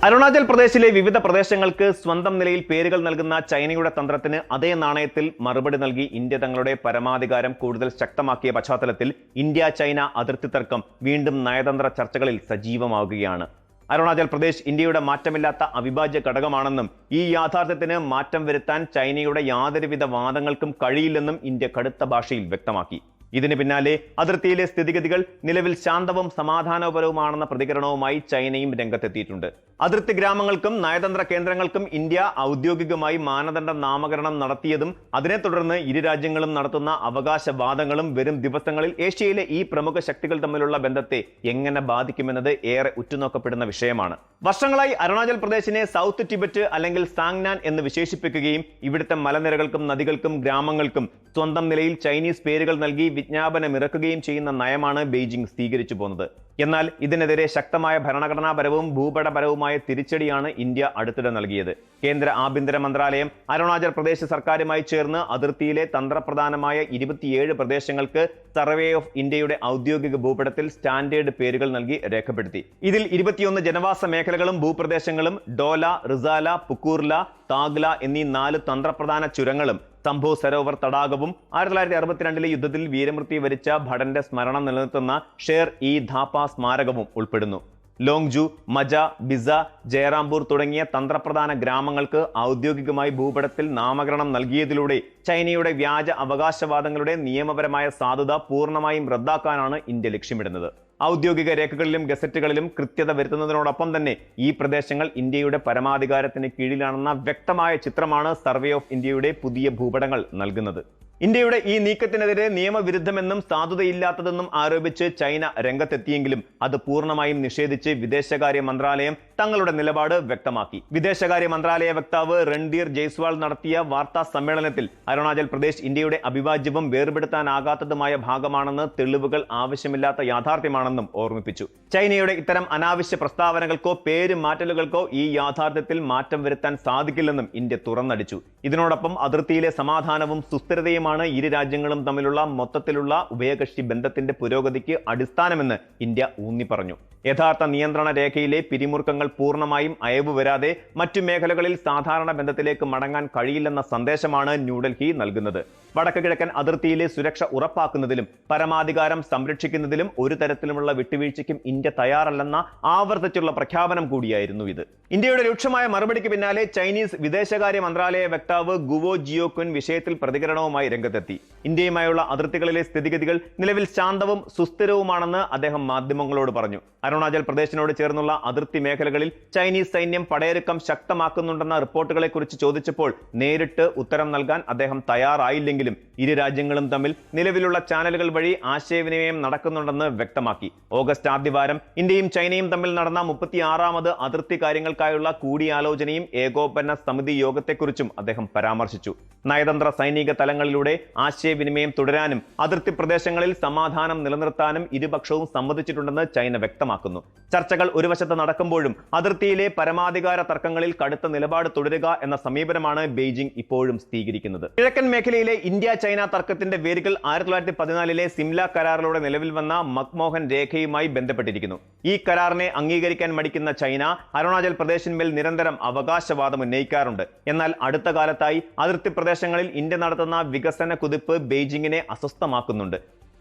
അരുണാചൽ പ്രദേശിലെ വിവിധ പ്രദേശങ്ങൾക്ക് സ്വന്തം നിലയിൽ പേരുകൾ നൽകുന്ന ചൈനയുടെ തന്ത്രത്തിന് അതേ നാണയത്തിൽ മറുപടി നൽകി ഇന്ത്യ തങ്ങളുടെ പരമാധികാരം കൂടുതൽ ശക്തമാക്കിയ പശ്ചാത്തലത്തിൽ ഇന്ത്യ-ചൈന അതിർത്തി തർക്കം വീണ്ടും നയതന്ത്ര ചർച്ചകളിൽ സജീവമാവുകയാണ്. അരുണാചൽ പ്രദേശ് ഇന്ത്യയുടെ മാറ്റമില്ലാത്ത അവിഭാജ്യ ഘടകമാണെന്നും ഈ യാഥാർത്ഥ്യത്തിന് മാറ്റം വരുത്താൻ ചൈനയുടെ യാതൊരുവിധ വാദങ്ങൾക്കും കഴിയില്ലെന്നും ഇന്ത്യ കടുത്ത ഭാഷയിൽ വ്യക്തമാക്കി. ഇതിന് പിന്നാലെ അതിർത്തിയിലെ സ്ഥിതിഗതികൾ നിലവിൽ ശാന്തവും സമാധാനപരവുമാണെന്ന പ്രതികരണവുമായി ചൈനയും രംഗത്തെത്തിയിട്ടുണ്ട്. അതിർത്തി ഗ്രാമങ്ങൾക്കും നയതന്ത്ര കേന്ദ്രങ്ങൾക്കും ഇന്ത്യ ഔദ്യോഗികമായി മാനദണ്ഡ നാമകരണം നടത്തിയതും അതിനെ തുടർന്ന് ഇരു രാജ്യങ്ങളും നടത്തുന്ന അവകാശവാദങ്ങളും വരും ദിവസങ്ങളിൽ ഏഷ്യയിലെ ഈ പ്രമുഖ ശക്തികൾ തമ്മിലുള്ള ബന്ധത്തെ എങ്ങനെ ബാധിക്കുമെന്നത് ഏറെ ഉറ്റുനോക്കപ്പെടുന്ന വിഷയമാണ്. വർഷങ്ങളായി അരുണാചൽ പ്രദേശിനെ സൗത്ത് ടിബറ്റ് അല്ലെങ്കിൽ സാങ്നാൻ എന്ന് വിശേഷിപ്പിക്കുകയും ഇവിടുത്തെ മലനിരകൾക്കും നദികൾക്കും ഗ്രാമങ്ങൾക്കും സ്വന്തം നിലയിൽ ചൈനീസ് പേരുകൾ നൽകി വിജ്ഞാപനമിറക്കുകയും ചെയ്യുന്ന നയമാണ് ബെയ്ജിംഗ് സ്വീകരിച്ചു പോകുന്നത്. എന്നാൽ ഇതിനെതിരെ ശക്തമായ ഭരണഘടനാപരവും ഭൂപടപരവുമായ തിരിച്ചടിയാണ് ഇന്ത്യ അടുത്തിടെ നൽകിയത്. കേന്ദ്ര ആഭ്യന്തര മന്ത്രാലയം അരുണാചൽ പ്രദേശ് സർക്കാരുമായി ചേർന്ന് അതിർത്തിയിലെ തന്ത്രപ്രധാനമായ 27 പ്രദേശങ്ങൾക്ക് സർവേ ഓഫ് ഇന്ത്യയുടെ ഔദ്യോഗിക ഭൂപടത്തിൽ സ്റ്റാൻഡേർഡ് പേരുകൾ നൽകി രേഖപ്പെടുത്തി. ഇതിൽ 21 ജനവാസ മേഖലകളും ഭൂപ്രദേശങ്ങളും ഡോല, റിസാല, പുക്കൂർല, താഗ്ല എന്നീ 4 തന്ത്രപ്രധാന ചുരങ്ങളും സംഭോ സരോവർ തടാകവും 1962 യുദ്ധത്തിൽ വീരമൃത്യു വരിച്ച ഭടന്റെ സ്മരണം നിലനിർത്തുന്ന ഷേർ ഇ ധാപ്പ സ്മാരകവും ഉൾപ്പെടുന്നു. ലോങ്ജു, മജ, ബിസ, ജയറാംപൂർ തുടങ്ങിയ തന്ത്രപ്രധാന ഗ്രാമങ്ങൾക്ക് ഔദ്യോഗികമായി ഭൂപടത്തിൽ നാമകരണം നൽകിയതിലൂടെ ചൈനയുടെ വ്യാജ അവകാശവാദങ്ങളുടെ നിയമപരമായ സാധുത പൂർണ്ണമായും റദ്ദാക്കാനാണ് ഇന്ത്യ ലക്ഷ്യമിടുന്നത്. ഔദ്യോഗിക രേഖകളിലും ഗസറ്റുകളിലും കൃത്യത വരുത്തുന്നതിനോടൊപ്പം തന്നെ ഈ പ്രദേശങ്ങൾ ഇന്ത്യയുടെ പരമാധികാരത്തിന് കീഴിലാണെന്ന വ്യക്തമായ ചിത്രമാണ് സർവേ ഓഫ് ഇന്ത്യയുടെ പുതിയ ഭൂപടങ്ങൾ നൽകുന്നത്. ഇന്ത്യയുടെ ഈ നീക്കത്തിനെതിരെ നിയമവിരുദ്ധമെന്നും സാധുതയില്ലാത്തതെന്നും ആരോപിച്ച് ചൈന രംഗത്തെത്തിയെങ്കിലും അത് പൂർണ്ണമായും നിഷേധിച്ച് വിദേശകാര്യ മന്ത്രാലയം തങ്ങളുടെ നിലപാട് വ്യക്തമാക്കി. വിദേശകാര്യ മന്ത്രാലയ വക്താവ് രൺധീർ ജയ്സ്വാൾ നടത്തിയ വാർത്താ സമ്മേളനത്തിൽ അരുണാചൽ പ്രദേശ് ഇന്ത്യയുടെ അവിഭാജ്യവും വേർപെടുത്താനാകാത്തതുമായ ഭാഗമാണെന്ന് തെളിവുകൾ ആവശ്യമില്ലാത്ത യാഥാർത്ഥ്യമാണെന്നും ഓർമ്മിപ്പിച്ചു. ചൈനയുടെ ഇത്തരം അനാവശ്യ പ്രസ്താവനകൾക്കോ പേര് മാറ്റലുകൾക്കോ ഈ യാഥാർത്ഥ്യത്തിൽ മാറ്റം വരുത്താൻ സാധിക്കില്ലെന്നും ഇന്ത്യ തുറന്നടിച്ചു. ഇതിനോടൊപ്പം അതിർത്തിയിലെ സമാധാനവും സുസ്ഥിരതയും ഇരു രാജ്യങ്ങളും തമ്മിലുള്ള മൊത്തത്തിലുള്ള ഉഭയകക്ഷി ബന്ധത്തിന്റെ പുരോഗതിക്ക് അടിസ്ഥാനമെന്ന് ഇന്ത്യ ഊന്നി പറഞ്ഞു. യഥാർത്ഥ നിയന്ത്രണ രേഖയിലെ പിരിമുറുക്കങ്ങൾ പൂർണ്ണമായും അയവ് വരാതെ മറ്റു മേഖലകളിൽ സാധാരണ ബന്ധത്തിലേക്ക് മടങ്ങാൻ കഴിയില്ലെന്ന സന്ദേശമാണ് ന്യൂഡൽഹി നൽകുന്നത്. വടക്ക് കിഴക്കൻ അതിർത്തിയിലെ സുരക്ഷ ഉറപ്പാക്കുന്നതിലും പരമാധികാരം സംരക്ഷിക്കുന്നതിലും ഒരു തരത്തിലുമുള്ള വിട്ടുവീഴ്ചയ്ക്കും ഇന്ത്യ തയ്യാറല്ലെന്ന ആവർത്തിച്ചുള്ള പ്രഖ്യാപനം കൂടിയായിരുന്നു ഇത്. ഇന്ത്യയുടെ രൂക്ഷമായ മറുപടിക്ക് പിന്നാലെ ചൈനീസ് വിദേശകാര്യ മന്ത്രാലയ വക്താവ് ഗുവോ ജിയോകുൻ വിഷയത്തിൽ പ്രതികരണവുമായി രംഗത്തെത്തി. ഇന്ത്യയുമായുള്ള അതിർത്തികളിലെ സ്ഥിതിഗതികൾ നിലവിൽ ശാന്തവും സുസ്ഥിരവുമാണെന്ന് അദ്ദേഹം മാധ്യമങ്ങളോട് പറഞ്ഞു. അരുണാചൽ പ്രദേശിനോട് ചേർന്നുള്ള അതിർത്തി മേഖലകളിൽ ചൈനീസ് സൈന്യം പടയൊരുക്കം ശക്തമാക്കുന്നുണ്ടെന്ന റിപ്പോർട്ടുകളെ കുറിച്ച് ചോദിച്ചപ്പോൾ നേരിട്ട് ഉത്തരം നൽകാൻ അദ്ദേഹം തയ്യാറായില്ലെങ്കിലും ഇരു രാജ്യങ്ങളും തമ്മിൽ നിലവിലുള്ള ചാനലുകൾ വഴി ആശയവിനിമയം നടക്കുന്നുണ്ടെന്ന് വ്യക്തമാക്കി. ഓഗസ്റ്റ് ആദ്യവാരം ഇന്ത്യയും ചൈനയും തമ്മിൽ നടന്ന 36ാമത് അതിർത്തി കാര്യങ്ങൾക്കായുള്ള കൂടിയാലോചനയും ഏകോപന സമിതി യോഗത്തെക്കുറിച്ചും അദ്ദേഹം പരാമർശിച്ചു. നയതന്ത്ര സൈനിക തലങ്ങളിലൂടെ ആശയവിനിമയം തുടരാനും അതിർത്തി പ്രദേശങ്ങളിൽ സമാധാനം നിലനിർത്താനും ഇരുപക്ഷവും സമ്മതിച്ചിട്ടുണ്ടെന്ന് ചൈന വ്യക്തമാക്കുന്നു. ചർച്ചകൾ ഒരു വശത്ത് നടക്കുമ്പോഴും അതിർത്തിയിലെ പരമാധികാര തർക്കങ്ങളിൽ കടുത്ത നിലപാട് തുടരുക എന്ന സമീപനമാണ് ബെയ്ജിംഗ് ഇപ്പോഴും സ്വീകരിക്കുന്നത്. കിഴക്കൻ മേഖലയിലെ ഇന്ത്യ ചൈന തർക്കത്തിന്റെ വേരുകൾ 1914 സിംല കരാറിലൂടെ നിലവിൽ വന്ന മക്മോഹൻ രേഖയുമായി ബന്ധപ്പെട്ടിരിക്കുന്നു. ഈ കരാറിനെ അംഗീകരിക്കാൻ മടിക്കുന്ന ചൈന അരുണാചൽ പ്രദേശിന്മേൽ നിരന്തരം അവകാശവാദം ഉന്നയിക്കാറുണ്ട്. എന്നാൽ അടുത്ത കാലത്തായി അതിർത്തി പ്രദേശങ്ങളിൽ ഇന്ത്യ നടത്തുന്ന വികസന കുതിപ്പ് ബെയ്ജിംഗിനെ അസ്വസ്ഥമാക്കുന്നുണ്ട്.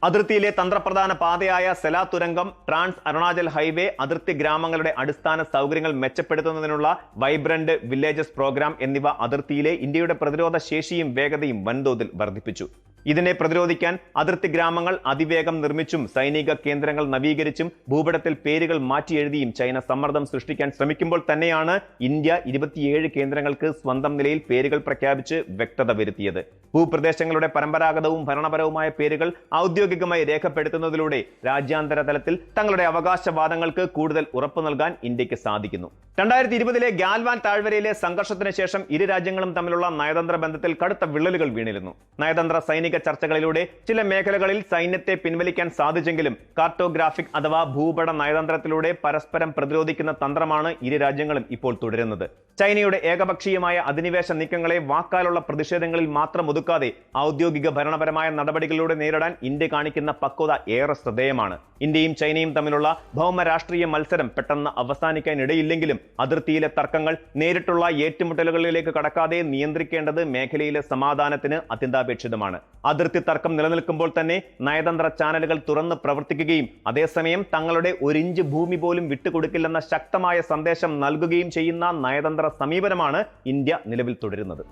അതിർത്തിയിലെ തന്ത്രപ്രധാന പാതയായ സെല തുരങ്കം, ട്രാൻസ് അരുണാചൽ ഹൈവേ, അതിർത്തി ഗ്രാമങ്ങളുടെ അടിസ്ഥാന സൗകര്യങ്ങൾ മെച്ചപ്പെടുത്തുന്നതിനുള്ള വൈബ്രന്റ് വില്ലേജസ് പ്രോഗ്രാം എന്നിവ അതിർത്തിയിലെ ഇന്ത്യയുടെ പ്രതിരോധ ശേഷിയും വേഗതയും വൻതോതിൽ വർദ്ധിപ്പിച്ചു. ഇതിനെ പ്രതിരോധിക്കാൻ അതിർത്തി ഗ്രാമങ്ങൾ അതിവേഗം നിർമ്മിച്ചും സൈനിക കേന്ദ്രങ്ങൾ നവീകരിച്ചും ഭൂപടത്തിൽ പേരുകൾ മാറ്റി എഴുതിയും ചൈന സമ്മർദ്ദം സൃഷ്ടിക്കാൻ ശ്രമിക്കുമ്പോൾ തന്നെയാണ് ഇന്ത്യ 27 കേന്ദ്രങ്ങൾക്ക് സ്വന്തം നിലയിൽ പേരുകൾ പ്രഖ്യാപിച്ച് വ്യക്തത വരുത്തിയത്. ഭൂപ്രദേശങ്ങളുടെ പരമ്പരാഗതവും ഭരണപരവുമായ പേരുകൾ ഔദ്യോഗികമായി രേഖപ്പെടുത്തുന്നതിലൂടെ രാജ്യാന്തര തലത്തിൽ തങ്ങളുടെ അവകാശവാദങ്ങൾക്ക് കൂടുതൽ ഉറപ്പു നൽകാൻ ഇന്ത്യക്ക് സാധിക്കുന്നു. 2020 ഗാൽവാൻ താഴ്വരയിലെ സംഘർഷത്തിന് ശേഷം ഇരു രാജ്യങ്ങളും തമ്മിലുള്ള നയതന്ത്ര ബന്ധത്തിൽ കടുത്ത വിള്ളലുകൾ വീണിരുന്നു. നയതന്ത്ര സൈനിക ചർച്ചകളിലൂടെ ചില മേഖലകളിൽ സൈന്യത്തെ പിൻവലിക്കാൻ സാധിച്ചെങ്കിലും കാർട്ടോഗ്രാഫിക് അഥവാ ഭൂപട നയതന്ത്രത്തിലൂടെ പരസ്പരം പ്രതിരോധിക്കുന്ന തന്ത്രമാണ് ഇരു രാജ്യങ്ങളും ഇപ്പോൾ തുടരുന്നത്. ചൈനയുടെ ഏകപക്ഷീയമായ അധിനിവേശ നീക്കങ്ങളെ വാക്കാലുള്ള പ്രതിഷേധങ്ങളിൽ മാത്രം ഒതുക്കാതെ ഔദ്യോഗിക ഭരണപരമായ നടപടികളിലൂടെ നേരിടാൻ ഇന്ത്യ കാണിക്കുന്ന പക്വത ഏറെ ശ്രദ്ധേയമാണ്. ഇന്ത്യയും ചൈനയും തമ്മിലുള്ള ഭൗമ രാഷ്ട്രീയ മത്സരം പെട്ടെന്ന് അവസാനിക്കാനിടയില്ലെങ്കിലും അതിർത്തിയിലെ തർക്കങ്ങൾ നേരിട്ടുള്ള ഏറ്റുമുട്ടലുകളിലേക്ക് കടക്കാതെ നിയന്ത്രിക്കേണ്ടത് മേഖലയിലെ സമാധാനത്തിന് അത്യന്താപേക്ഷിതമാണ്. അതിർത്തി തർക്കം നിലനിൽക്കുമ്പോൾ തന്നെ നയതന്ത്ര ചാനലുകൾ തുറന്ന് പ്രവർത്തിക്കുകയും അതേസമയം തങ്ങളുടെ 1 ഇഞ്ച് ഭൂമി പോലും വിട്ടുകൊടുക്കില്ലെന്ന ശക്തമായ സന്ദേശം നൽകുകയും ചെയ്യുന്ന നയതന്ത്ര സമീപനമാണ് ഇന്ത്യ നിലവിൽ തുടരുന്നത്.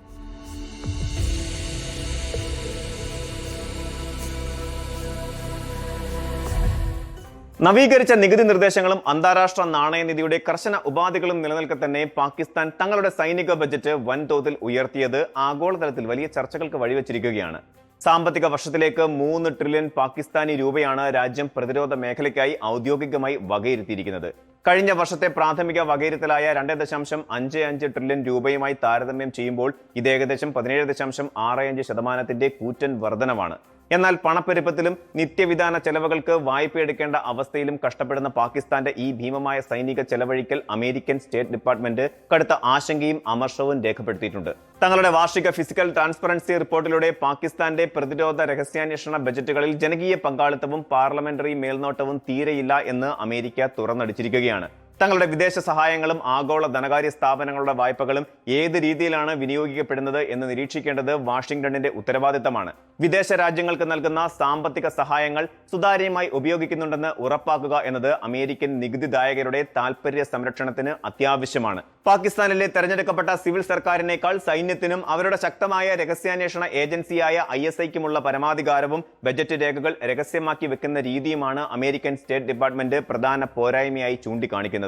നവീകരിച്ച നികുതി നിർദ്ദേശങ്ങളും അന്താരാഷ്ട്ര നാണയനിധിയുടെ കർശന ഉപാധികളും നിലനിൽക്കെ തന്നെ പാകിസ്ഥാൻ തങ്ങളുടെ സൈനിക ബജറ്റ് വൻതോതിൽ ഉയർത്തിയത് ആഗോളതലത്തിൽ വലിയ ചർച്ചകൾക്ക് വഴിവെച്ചിരിക്കുകയാണ്. സാമ്പത്തിക വർഷത്തിലേക്ക് 3 ട്രില്യൺ പാകിസ്ഥാനി രൂപയാണ് രാജ്യം പ്രതിരോധ മേഖലയ്ക്കായി ഔദ്യോഗികമായി വകയിരുത്തിയിരിക്കുന്നത്. കഴിഞ്ഞ വർഷത്തെ പ്രാഥമിക വകയിരുത്തലായ 2.55 ട്രില്യൺ രൂപയുമായി താരതമ്യം ചെയ്യുമ്പോൾ ഇത് ഏകദേശം 17.65% കൂറ്റൻ വർധനവാണ്. എന്നാൽ പണപ്പെരുപ്പത്തിലും നിത്യവിധാന ചെലവുകൾക്ക് വായ്പയെടുക്കേണ്ട അവസ്ഥയിലും കഷ്ടപ്പെടുന്ന പാകിസ്ഥാന്റെ ഈ ഭീമമായ സൈനിക ചെലവഴിക്കൽ അമേരിക്കൻ സ്റ്റേറ്റ് ഡിപ്പാർട്ട്മെന്റ് കടുത്ത ആശങ്കയും അമർഷവും രേഖപ്പെടുത്തിയിട്ടുണ്ട്. തങ്ങളുടെ വാർഷിക ഫിസിക്കൽ ട്രാൻസ്പറൻസി റിപ്പോർട്ടിലൂടെ പാകിസ്ഥാന്റെ പ്രതിരോധ രഹസ്യാന്വേഷണ ബജറ്റുകളിൽ ജനകീയ പങ്കാളിത്തവും പാർലമെന്ററി മേൽനോട്ടവും തീരെയില്ല എന്ന് അമേരിക്ക തുറന്നടിച്ചിരിക്കുകയാണ്. തങ്ങളുടെ വിദേശ സഹായങ്ങളും ആഗോള ധനകാര്യ സ്ഥാപനങ്ങളുടെ വായ്പകളും ഏത് രീതിയിലാണ് വിനിയോഗിക്കപ്പെടുന്നത് എന്ന് നിരീക്ഷിക്കേണ്ടത് വാഷിംഗ്ടണിന്റെ ഉത്തരവാദിത്തമാണ്. വിദേശ രാജ്യങ്ങൾക്ക് നൽകുന്ന സാമ്പത്തിക സഹായങ്ങൾ സുതാര്യമായി ഉപയോഗിക്കുന്നുണ്ടെന്ന് ഉറപ്പാക്കുക എന്നത് അമേരിക്കൻ നികുതിദായകരുടെ താൽപര്യ സംരക്ഷണത്തിന് അത്യാവശ്യമാണ്. പാകിസ്ഥാനിലെ തെരഞ്ഞെടുക്കപ്പെട്ട സിവിൽ സർക്കാരിനേക്കാൾ സൈന്യത്തിനും അവരുടെ ശക്തമായ രഹസ്യാന്വേഷണ ഏജൻസിയായ ISIക്കുമുള്ള പരമാധികാരവും ബജറ്റ് രേഖകൾ രഹസ്യമാക്കി വെക്കുന്ന രീതിയുമാണ് അമേരിക്കൻ സ്റ്റേറ്റ് ഡിപ്പാർട്ട്മെന്റ് പ്രധാന പോരായ്മയായി ചൂണ്ടിക്കാണിക്കുന്നത്.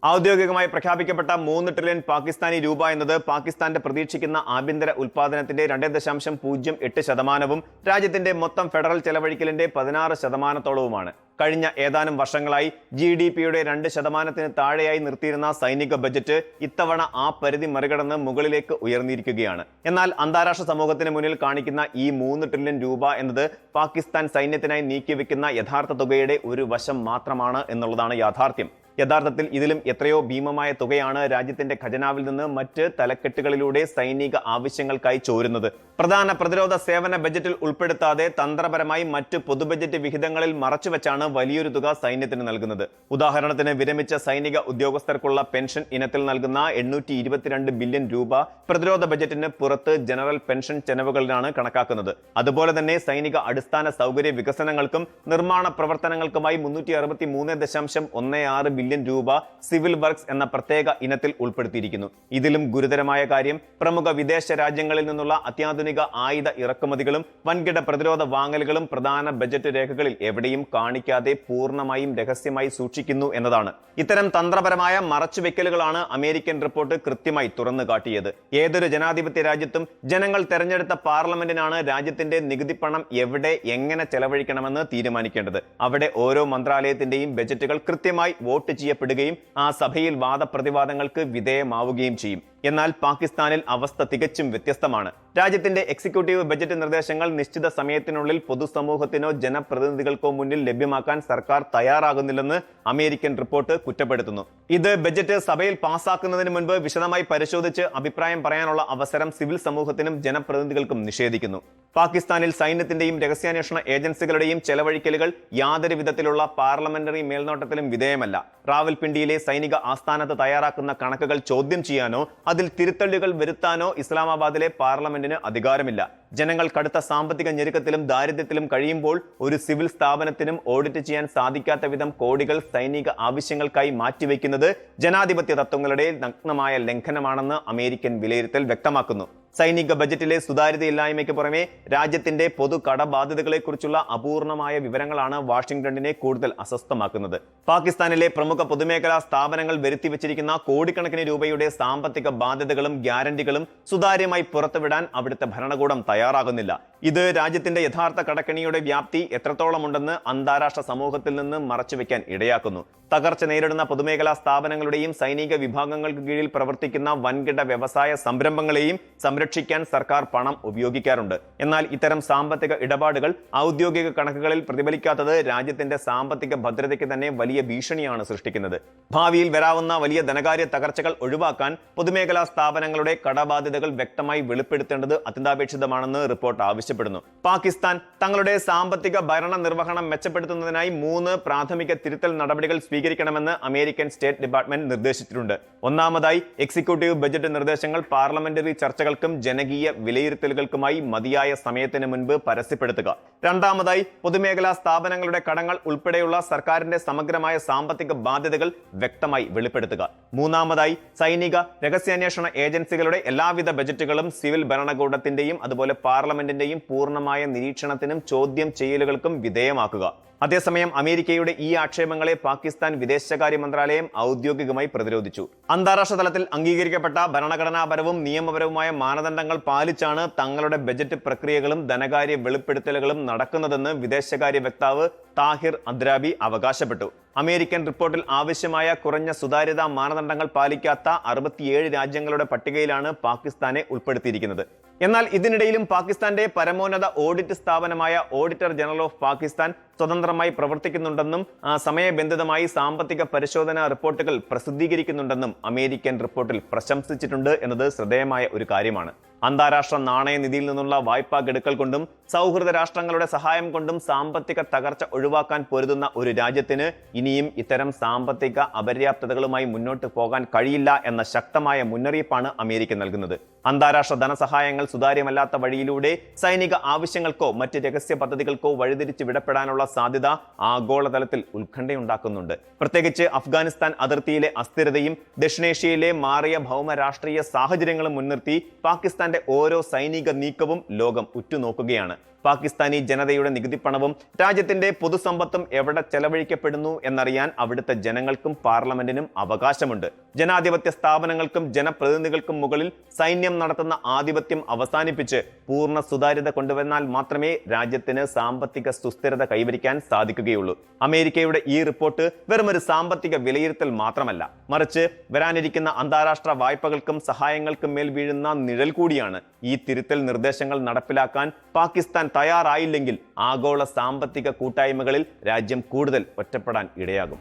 ഔദ്യോഗികമായി പ്രഖ്യാപിക്കപ്പെട്ട 3 ട്രില്യൺ പാകിസ്ഥാനി രൂപ എന്നത് പാകിസ്ഥാന്റെ പ്രതീക്ഷിക്കുന്ന ആഭ്യന്തര ഉൽപാദനത്തിന്റെ 2.08%, രാജ്യത്തിന്റെ മൊത്തം ഫെഡറൽ ചെലവഴിക്കലിന്റെ 16%. കഴിഞ്ഞ ഏതാനും വർഷങ്ങളായി GDPയുടെ 2% താഴെയായി നിർത്തിയിരുന്ന സൈനിക ബജറ്റ് ഇത്തവണ ആ പരിധി മറികടന്ന് മുകളിലേക്ക് ഉയർന്നിരിക്കുകയാണ്. എന്നാൽ അന്താരാഷ്ട്ര സമൂഹത്തിന് മുന്നിൽ കാണിക്കുന്ന ഈ 3 ട്രില്യൺ രൂപ എന്നത് പാകിസ്ഥാൻ സൈന്യത്തിനായി നീക്കിവെക്കുന്ന യഥാർത്ഥ തുകയുടെ ഒരു വശം മാത്രമാണ് എന്നുള്ളതാണ് യാഥാർത്ഥ്യം. യഥാർത്ഥത്തിൽ ഇതിലും എത്രയോ ഭീമമായ തുകയാണ് രാജ്യത്തിന്റെ ഖജനാവിൽ നിന്ന് മറ്റ് തലക്കെട്ടുകളിലൂടെ സൈനിക ആവശ്യങ്ങൾക്കായി ചോരുന്നത്. പ്രധാന പ്രതിരോധ സേവന ബജറ്റിൽ ഉൾപ്പെടുത്താതെ തന്ത്രപരമായി മറ്റ് പൊതുബജറ്റ് വിഹിതങ്ങളിൽ മറച്ചുവെച്ചാണ് വലിയൊരു തുക സൈന്യത്തിന് നൽകുന്നത്. ഉദാഹരണത്തിന് വിരമിച്ച സൈനിക ഉദ്യോഗസ്ഥർക്കുള്ള പെൻഷൻ ഇനത്തിൽ നൽകുന്ന 822 ബില്യൺ രൂപ പ്രതിരോധ ബജറ്റിന് പുറത്ത് ജനറൽ പെൻഷൻ ചെലവുകളിലാണ് കണക്കാക്കുന്നത്. അതുപോലെ തന്നെ സൈനിക അടിസ്ഥാന സൗകര്യ വികസനങ്ങൾക്കും നിർമ്മാണ പ്രവർത്തനങ്ങൾക്കുമായി 361.16 ബില്യൺ രൂപ സിവിൽ വർക്ക്സ് എന്ന പ്രത്യേക ഇനത്തിൽ ഉൾപ്പെടുത്തിയിരിക്കുന്നു. ഇതിലും ഗുരുതരമായ കാര്യം പ്രമുഖ വിദേശ രാജ്യങ്ങളിൽ നിന്നുള്ള അത്യാധുനിക ആയുധ ഇറക്കുമതികളും വൻകിട പ്രതിരോധ വാങ്ങലുകളും പ്രധാന ബജറ്റ് രേഖകളിൽ എവിടെയും കാണിക്കാതെ പൂർണ്ണമായും രഹസ്യമായി സൂക്ഷിക്കുന്നു എന്നതാണ്. ഇത്തരം തന്ത്രപരമായ മറച്ചുവെക്കലുകളാണ് അമേരിക്കൻ റിപ്പോർട്ട് കൃത്യമായി തുറന്നു കാട്ടിയത്. ഏതൊരു ജനാധിപത്യ രാജ്യത്തും ജനങ്ങൾ തെരഞ്ഞെടുത്ത പാർലമെന്റിനാണ് രാജ്യത്തിന്റെ നികുതി പണം എവിടെ എങ്ങനെ ചെലവഴിക്കണമെന്ന് തീരുമാനിക്കേണ്ടത്. അവിടെ ഓരോ മന്ത്രാലയത്തിന്റെയും ബജറ്റുകൾ കൃത്യമായി വോട്ട് ചെയ്യപ്പെടുകയും ആ സഭയിൽ വാദപ്രതിവാദങ്ങൾക്ക് വിധേയമാവുകയും ചെയ്യും. എന്നാൽ പാകിസ്ഥാനിൽ അവസ്ഥ തികച്ചും വ്യത്യസ്തമാണ്. രാജ്യത്തിന്റെ എക്സിക്യൂട്ടീവ് ബജറ്റ് നിർദ്ദേശങ്ങൾ നിശ്ചിത സമയത്തിനുള്ളിൽ പൊതുസമൂഹത്തിനോ ജനപ്രതിനിധികൾക്കോ മുന്നിൽ ലഭ്യമാക്കാൻ സർക്കാർ തയ്യാറാകുന്നില്ലെന്ന് അമേരിക്കൻ റിപ്പോർട്ട് കുറ്റപ്പെടുത്തുന്നു. ഇത് ബജറ്റ് സഭയിൽ പാസാക്കുന്നതിന് മുൻപ് വിശദമായി പരിശോധിച്ച് അഭിപ്രായം പറയാനുള്ള അവസരം സിവിൽ സമൂഹത്തിനും ജനപ്രതിനിധികൾക്കും നിഷേധിക്കുന്നു. പാകിസ്ഥാനിൽ സൈന്യത്തിന്റെയും രഹസ്യാന്വേഷണ ഏജൻസികളുടെയും ചെലവഴിക്കലുകൾ യാതൊരു വിധത്തിലുള്ള പാർലമെന്ററി മേൽനോട്ടത്തിലും വിധേയമല്ല. റാവൽപിണ്ടിയിലെ സൈനിക ആസ്ഥാനത്ത് തയ്യാറാക്കുന്ന കണക്കുകൾ ചോദ്യം ചെയ്യാനോ അതിൽ തിരുത്തലുകൾ വരുത്താനോ ഇസ്ലാമാബാദിലെ പാർലമെന്റിന് അധികാരമില്ല. ജനങ്ങൾ കടുത്ത സാമ്പത്തിക ഞെരുക്കത്തിലും ദാരിദ്ര്യത്തിലും കഴിയുമ്പോൾ ഒരു സിവിൽ സ്ഥാപനത്തിനും ഓഡിറ്റ് ചെയ്യാൻ സാധിക്കാത്ത വിധം കോടികൾ സൈനിക ആവശ്യങ്ങൾക്കായി മാറ്റിവെക്കുന്നത് ജനാധിപത്യ തത്വങ്ങളുടെ നഗ്നമായ ലംഘനമാണെന്ന് അമേരിക്കൻ വിലയിരുത്തൽ വ്യക്തമാക്കുന്നു. സൈനിക ബജറ്റിലെ സുതാര്യതയില്ലായ്മയ്ക്ക് പുറമെ രാജ്യത്തിന്റെ പൊതു കടബാധ്യതകളെക്കുറിച്ചുള്ള അപൂർണമായ വിവരങ്ങളാണ് വാഷിംഗ്ടണിനെ കൂടുതൽ അസ്വസ്ഥമാക്കുന്നത്. പാകിസ്ഥാനിലെ പ്രമുഖ പൊതുമേഖലാ സ്ഥാപനങ്ങൾ വരുത്തിവെച്ചിരിക്കുന്ന കോടിക്കണക്കിന് രൂപയുടെ സാമ്പത്തിക ബാധ്യതകളും ഗ്യാരണ്ടികളും സുതാര്യമായി പുറത്തുവിടാൻ അവിടുത്തെ ഭരണകൂടം തയ്യാറാകുന്നില്ല. ഇത് രാജ്യത്തിന്റെ യഥാർത്ഥ കടക്കെണിയുടെ വ്യാപ്തി എത്രത്തോളമുണ്ടെന്ന് അന്താരാഷ്ട്ര സമൂഹത്തിൽ നിന്ന് മറച്ചുവെക്കാൻ ഇടയാക്കുന്നു. തകർച്ച നേരിടുന്ന പൊതുമേഖലാ സ്ഥാപനങ്ങളുടെയും സൈനിക വിഭാഗങ്ങൾക്ക് കീഴിൽ പ്രവർത്തിക്കുന്ന വൻകിട വ്യവസായ സംരംഭങ്ങളെയും സംരക്ഷിക്കാൻ സർക്കാർ പണം ഉപയോഗിക്കാറുണ്ട്. എന്നാൽ ഇത്തരം സാമ്പത്തിക ഇടപാടുകൾ ഔദ്യോഗിക കണക്കുകളിൽ പ്രതിഫലിക്കാത്തത് രാജ്യത്തിന്റെ സാമ്പത്തിക ഭദ്രതയ്ക്ക് തന്നെ വലിയ ഭീഷണിയാണ് സൃഷ്ടിക്കുന്നത്. ഭാവിയിൽ വരാവുന്ന വലിയ ധനകാര്യ തകർച്ചകൾ ഒഴിവാക്കാൻ പൊതുമേഖലാ സ്ഥാപനങ്ങളുടെ കടബാധ്യതകൾ വ്യക്തമായി വെളിപ്പെടുത്തേണ്ടത് അത്യന്താപേക്ഷിതമാണെന്ന് റിപ്പോർട്ട് ആവശ്യപ്പെടുന്നു. പാകിസ്ഥാൻ തങ്ങളുടെ സാമ്പത്തിക ഭരണ നിർവഹണം മെച്ചപ്പെടുത്തുന്നതിനായി 3 പ്രാഥമിക തിരുത്തൽ നടപടികൾ സ്വീകരിക്കണമെന്ന് അമേരിക്കൻ സ്റ്റേറ്റ് ഡിപ്പാർട്ട്മെന്റ് നിർദ്ദേശിച്ചിട്ടുണ്ട്. ഒന്നാമതായി, എക്സിക്യൂട്ടീവ് ബജറ്റ് നിർദ്ദേശങ്ങൾ പാർലമെന്ററി ചർച്ചകൾക്കും ജനകീയ വിലയിരുത്തലുകൾക്കുമായി മതിയായ സമയത്തിന് മുൻപ് പരസ്യപ്പെടുത്തുക. രണ്ടാമതായി, പൊതുമേഖലാ സ്ഥാപനങ്ങളുടെ കടങ്ങൾ ഉൾപ്പെടെയുള്ള സർക്കാരിന്റെ സമഗ്രമായ സാമ്പത്തിക ബാധ്യതകൾ വ്യക്തമായി വെളിപ്പെടുത്തുക. മൂന്നാമതായി, സൈനിക രഹസ്യാന്വേഷണ ഏജൻസികളുടെ എല്ലാവിധ ബജറ്റുകളും സിവിൽ ഭരണകൂടത്തിന്റെയും അതുപോലെ പാർലമെന്റിന്റെയും രാജ്യങ്ങളെയും പൂർണ്ണമായ നിരീക്ഷണത്തിനും ചോദ്യം ചെയ്യലുകൾക്കും വിധേയമാക്കുക. അതേസമയം അമേരിക്കയുടെ ഈ ആക്ഷേപങ്ങളെ പാകിസ്ഥാൻ വിദേശകാര്യ മന്ത്രാലയം ഔദ്യോഗികമായി പ്രതിരോധിച്ചു. അന്താരാഷ്ട്ര തലത്തിൽ അംഗീകരിക്കപ്പെട്ട ഭരണഘടനാപരവും നിയമപരവുമായ മാനദണ്ഡങ്ങൾ പാലിച്ചാണ് തങ്ങളുടെ ബജറ്റ് പ്രക്രിയകളും ധനകാര്യ വെളിപ്പെടുത്തലുകളും നടക്കുന്നതെന്ന് വിദേശകാര്യ വക്താവ് താഹിർ അദ്രാബി അവകാശപ്പെട്ടു. അമേരിക്കൻ റിപ്പോർട്ടിൽ ആവശ്യമായ കുറഞ്ഞ സുതാര്യതാ മാനദണ്ഡങ്ങൾ പാലിക്കാത്ത 67 രാജ്യങ്ങളുടെ പട്ടികയിലാണ് പാകിസ്ഥാനെ ഉൾപ്പെടുത്തിയിരിക്കുന്നത്. എന്നാൽ ഇതിനിടയിലും പാകിസ്ഥാന്റെ പരമോന്നത ഓഡിറ്റ് സ്ഥാപനമായ ഓഡിറ്റർ ജനറൽ ഓഫ് പാകിസ്ഥാൻ സ്വതന്ത്രമായി പ്രവർത്തിക്കുന്നുണ്ടെന്നും സമയബന്ധിതമായി സാമ്പത്തിക പരിശോധനാ റിപ്പോർട്ടുകൾ പ്രസിദ്ധീകരിക്കുന്നുണ്ടെന്നും അമേരിക്കൻ റിപ്പോർട്ടിൽ പ്രശംസിച്ചിട്ടുണ്ട് എന്നത് ശ്രദ്ധേയമായ ഒരു കാര്യമാണ്. അന്താരാഷ്ട്ര നാണയനിധിയിൽ നിന്നുള്ള വായ്പാ ഗഡുക്കൾ കൊണ്ടും സൗഹൃദ രാഷ്ട്രങ്ങളുടെ സഹായം കൊണ്ടും സാമ്പത്തിക തകർച്ച ഒഴിവാക്കാൻ പൊരുതുന്ന ഒരു രാജ്യത്തിന് ഇനിയും ഇത്തരം സാമ്പത്തിക അപര്യാപ്തതകളുമായി മുന്നോട്ട് പോകാൻ കഴിയില്ല എന്ന ശക്തമായ മുന്നറിയിപ്പാണ് അമേരിക്ക നൽകുന്നത്. അന്താരാഷ്ട്ര ധനസഹായങ്ങൾ സുതാര്യമല്ലാത്ത വഴിയിലൂടെ സൈനിക ആവശ്യങ്ങൾക്കോ മറ്റ് രഹസ്യ പദ്ധതികൾക്കോ വഴിതിരിച്ച് വിടപ്പെടാനുള്ള സാധ്യത ആഗോളതലത്തിൽ ഉത്കണ്ഠയുണ്ടാക്കുന്നുണ്ട്. പ്രത്യേകിച്ച് അഫ്ഗാനിസ്ഥാൻ അതിർത്തിയിലെ അസ്ഥിരതയും ദക്ഷിണേഷ്യയിലെ മാറിയ ഭൗമ രാഷ്ട്രീയ സാഹചര്യങ്ങളും മുൻനിർത്തി പാകിസ്ഥാന്റെ ഓരോ സൈനിക നീക്കവും ലോകം ഉറ്റുനോക്കുകയാണ്. പാകിസ്ഥാനി ജനതയുടെ നികുതിപ്പണവും രാജ്യത്തിന്റെ പൊതുസമ്പത്തും എവിടെ ചെലവഴിക്കപ്പെടുന്നു എന്നറിയാൻ അവിടുത്തെ ജനങ്ങൾക്കും പാർലമെന്റിനും അവകാശമുണ്ട്. ജനാധിപത്യ സ്ഥാപനങ്ങൾക്കും ജനപ്രതിനിധികൾക്കും മുകളിൽ സൈന്യം നടത്തുന്ന ആധിപത്യം അവസാനിപ്പിച്ച് പൂർണ്ണ സുതാര്യത കൊണ്ടുവന്നാൽ മാത്രമേ രാജ്യത്തിന് സാമ്പത്തിക സുസ്ഥിരത കൈവരിക്കാൻ സാധിക്കുകയുള്ളൂ. അമേരിക്കയുടെ ഈ റിപ്പോർട്ട് വെറുമൊരു സാമ്പത്തിക വിലയിരുത്തൽ മാത്രമല്ല, മറിച്ച് വരാനിരിക്കുന്ന അന്താരാഷ്ട്ര വായ്പകൾക്കും സഹായങ്ങൾക്കും മേൽ വീഴുന്ന നിഴൽ കൂടിയാണ്. ഈ തിരുത്തൽ നിർദ്ദേശങ്ങൾ നടപ്പിലാക്കാൻ പാകിസ്ഥാൻ തയ്യാറായില്ലെങ്കിൽ ആഗോള സാമ്പത്തിക കൂട്ടായ്മകളിൽ രാജ്യം കൂടുതൽ ഒറ്റപ്പെടാൻ ഇടയാകും.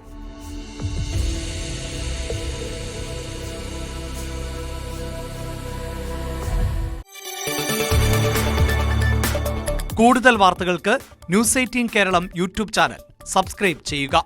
കൂടുതൽ വാർത്തകൾക്ക് news 18 Keralam YouTube channel subscribe ചെയ്യുക.